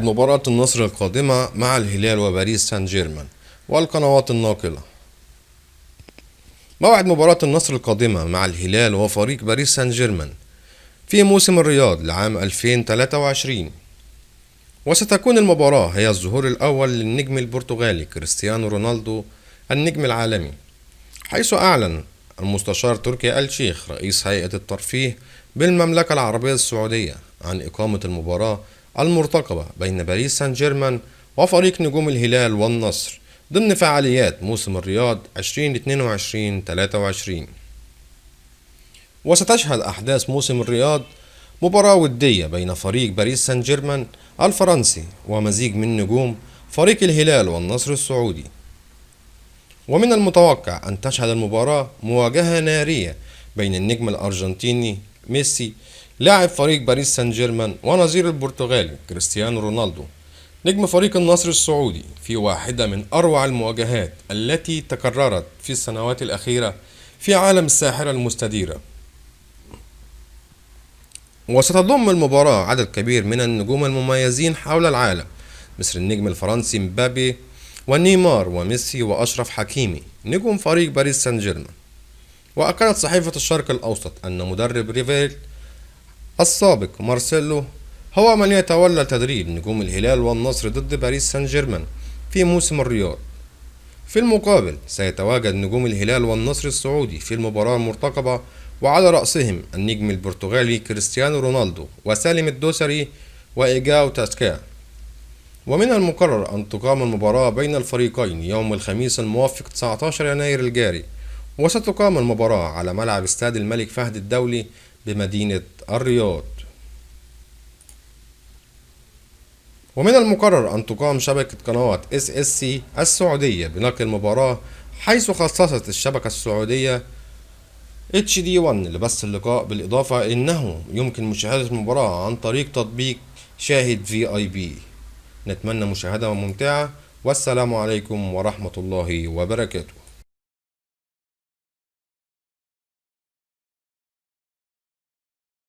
مباراة النصر القادمة مع الهلال وباريس سان جيرمان والقنوات الناقلة. موعد مباراة النصر القادمة مع الهلال وفريق باريس سان جيرمان في موسم الرياض لعام 2023، وستكون المباراة هي الظهور الأول للنجم البرتغالي كريستيانو رونالدو النجم العالمي، حيث أعلن المستشار تركي آل الشيخ رئيس هيئة الترفيه بالمملكة العربية السعودية عن إقامة المباراة المرتقبة بين باريس سان جيرمان وفريق نجوم الهلال والنصر ضمن فعاليات موسم الرياض 2022-23. وستشهد أحداث موسم الرياض مباراة ودية بين فريق باريس سان جيرمان الفرنسي ومزيج من نجوم فريق الهلال والنصر السعودي. ومن المتوقع أن تشهد المباراة مواجهة نارية بين النجم الأرجنتيني ميسي لاعب فريق باريس سان جيرمان ونظير البرتغالي كريستيانو رونالدو نجم فريق النصر السعودي في واحدة من أروع المواجهات التي تكررت في السنوات الأخيرة في عالم الساحرة المستديرة. وستضم المباراة عدد كبير من النجوم المميزين حول العالم مثل النجم الفرنسي مبابي ونيمار وميسي وأشرف حكيمي نجوم فريق باريس سان جيرمان. وأكدت صحيفة الشرق الأوسط أن مدرب ريفيل السابق مارسيلو هو من يتولى تدريب نجوم الهلال والنصر ضد باريس سان جيرمان في موسم الرياض. في المقابل سيتواجد نجوم الهلال والنصر السعودي في المباراة المرتقبة، وعلى رأسهم النجم البرتغالي كريستيانو رونالدو وسالم الدوسري وإيجاو تاسكا. ومن المقرر أن تقام المباراة بين الفريقين يوم الخميس الموافق 19 يناير الجاري، وستقام المباراة على ملعب استاد الملك فهد الدولي بمدينة الرياض. ومن المقرر أن تقام شبكة قنوات SSC السعودية بنقل المباراة، حيث خصصت الشبكة السعودية HD1 لبث اللقاء، بالإضافة إنه يمكن مشاهدة المباراة عن طريق تطبيق شاهد VIP. نتمنى مشاهدة ممتعة، والسلام عليكم ورحمة الله وبركاته.